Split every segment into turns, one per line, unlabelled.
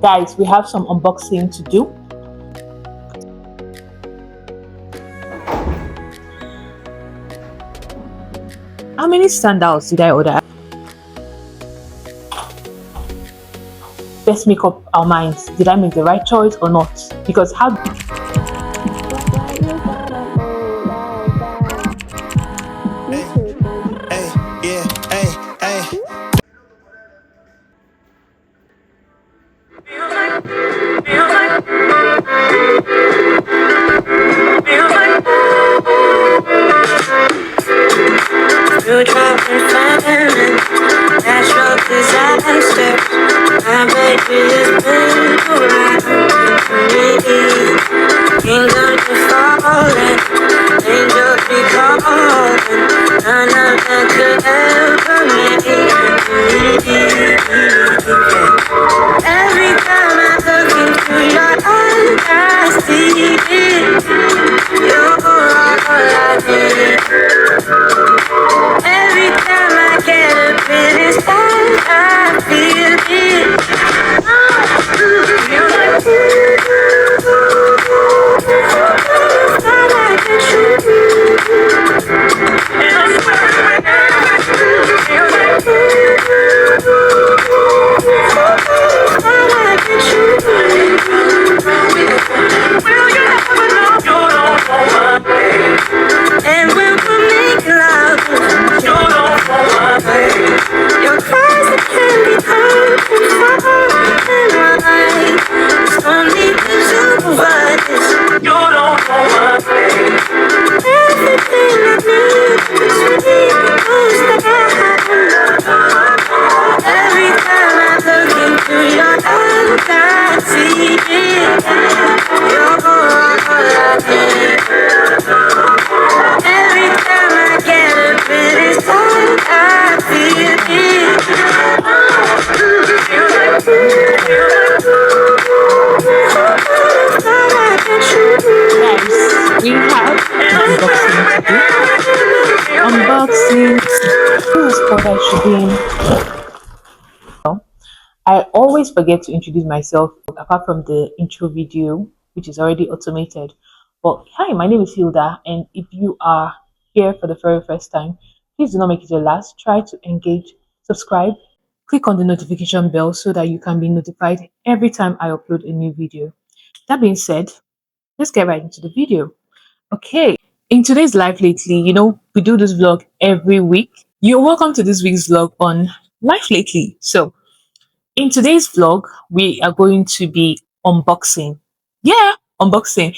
Guys, we have some unboxing to do. How many sandals did I order? Let's make up our minds. Did I make the right choice or not? Because how
Through tropic fire, natural disasters, my baby is built around me. Kingdoms be falling, angels be calling, none of them could ever make me. Every time I look into your eyes, I see it. You're all I need. Every time I get a bit inside, I feel it. Feel like thought I could shoot you. And I swear feel like thought I could shoot you. Will you never know you don't know my name? And when we make love, you don't know my name. Your cries that can be heard from far and wide. It's only you survive this. You don't know my name. Everything I need is really close to God. Every time I look into your eyes, I see it. You're all I need. Every time I get a bit inside, I feel it.
guys, we have unboxing to do. Unboxing. Who is called I should be in? I always forget to introduce myself apart from the intro video, which is already automated. But hi, my name is Hilda, and if you are here for the very first time, please do not make it your last. Try to engage, subscribe, click on the notification bell so that you can be notified every time I upload a new video. That being said, let's get right into the video. Okay, in today's life lately, we do this vlog every week. You're welcome to this week's vlog on life lately. So, in today's vlog, we are going to be unboxing. Yeah, unboxing.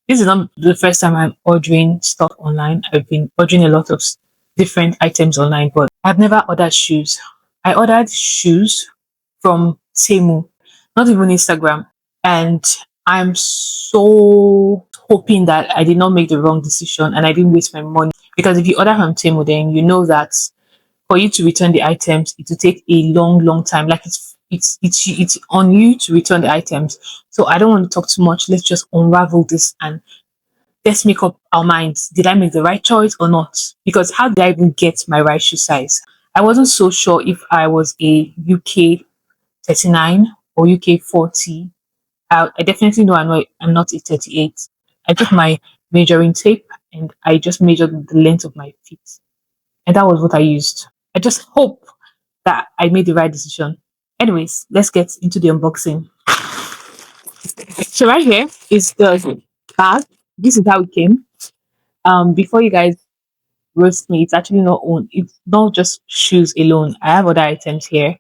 This is not the first time I'm ordering stuff online. I've been ordering a lot of different items online, but I've never ordered shoes. I ordered shoes from Temu, not even Instagram. And I'm so hoping that I did not make the wrong decision and I didn't waste my money. Because if you order from Temu, then you know that for you to return the items, it will take a long, long time. Like it's on you to return the items. So I don't want to talk too much. Let's just unravel this and let's make up our minds. Did I make the right choice or not? Because how did I even get my right shoe size? I wasn't so sure if I was a UK 39 or UK 40. I definitely know I'm not a 38. I took my measuring tape and I just measured the length of my feet. And that was what I used. I just hope that I made the right decision. Anyways, let's get into the unboxing. So right here is the bag. This is how it came. Before you guys roast me, it's actually not on. It's not just shoes alone. I have other items here,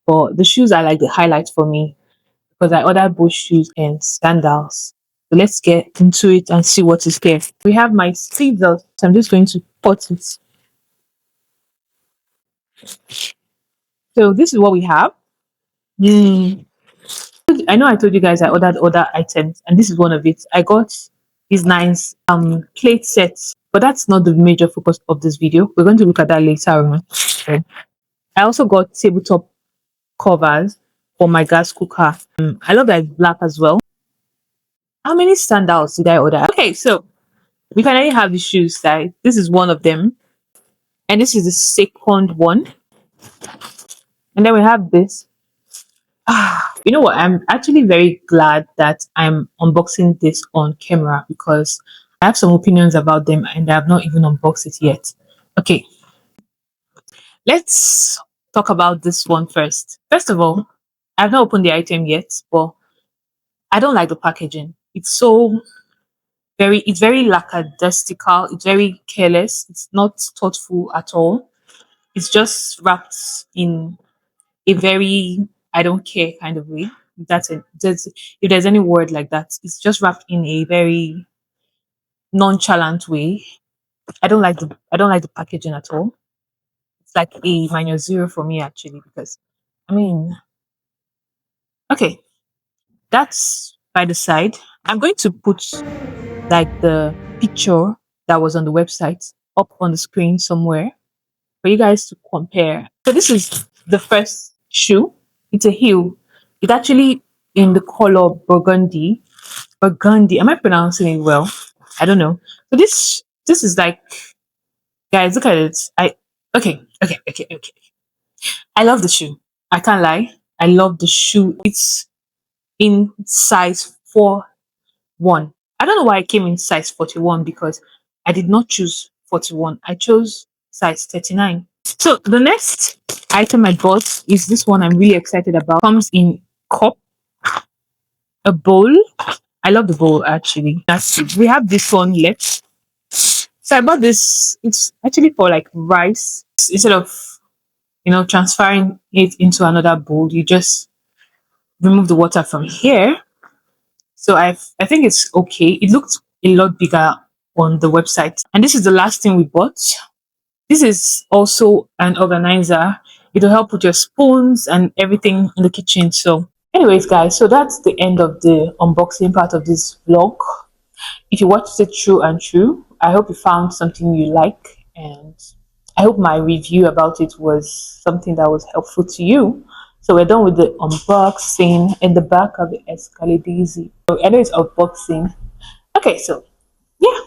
but the shoes are like the highlight for me because I ordered both shoes and sandals. So let's get into it and see what is here. We have my scissors. So I'm just going to put it. So this is what we have. Mm. I know I told you guys I ordered other items, and this is one of it. I got these nice plate sets, but that's not the major focus of this video. We're going to look at that later on. Okay. I also got tabletop covers for my gas cooker. I love that it's black as well. How many sandals did I order? Okay, so we finally have the shoes, guys. This is one of them, and this is the second one. And then we have this. You know what? I'm actually very glad that I'm unboxing this on camera because I have some opinions about them and I have not even unboxed it yet. Okay, let's talk about this one first. First of all, I've not opened the item yet, but I don't like the packaging. It's very lackadaisical, it's very careless, it's not thoughtful at all. It's just wrapped in a very I don't care kind of way. That's it. If there's any word like that, it's just wrapped in a very nonchalant way. I don't like the packaging at all. It's like a minus zero for me actually because I mean okay, that's by the side. I'm going to put like the picture that was on the website up on the screen somewhere for you guys to compare. So this is the first shoe. It's a heel. It's actually in the color burgundy. Burgundy. Am I pronouncing it well? I don't know. So this is like, guys, look at it. Okay. I love the shoe. I can't lie. I love the shoe. It's in size 41. I don't know why I came in size 41 because I did not choose 41. I chose size 39. So the next item I bought is this one I'm really excited about. Comes in cup, a bowl. I love the bowl actually. That's it. We have this one left. So I bought this. It's actually for like rice. Instead of transferring it into another bowl, you just remove the water from here. So I think it's okay. It looked a lot bigger on the website. And this is the last thing we bought. This is also an organizer. It'll help with your spoons and everything in the kitchen. So, anyways, guys, so that's the end of the unboxing part of this vlog. If you watched it true and true, I hope you found something you like, and I hope my review about it was something that was helpful to you. So we're done with the unboxing in the back of the Escalade Daisy. So I know it's unboxing. Okay, so yeah.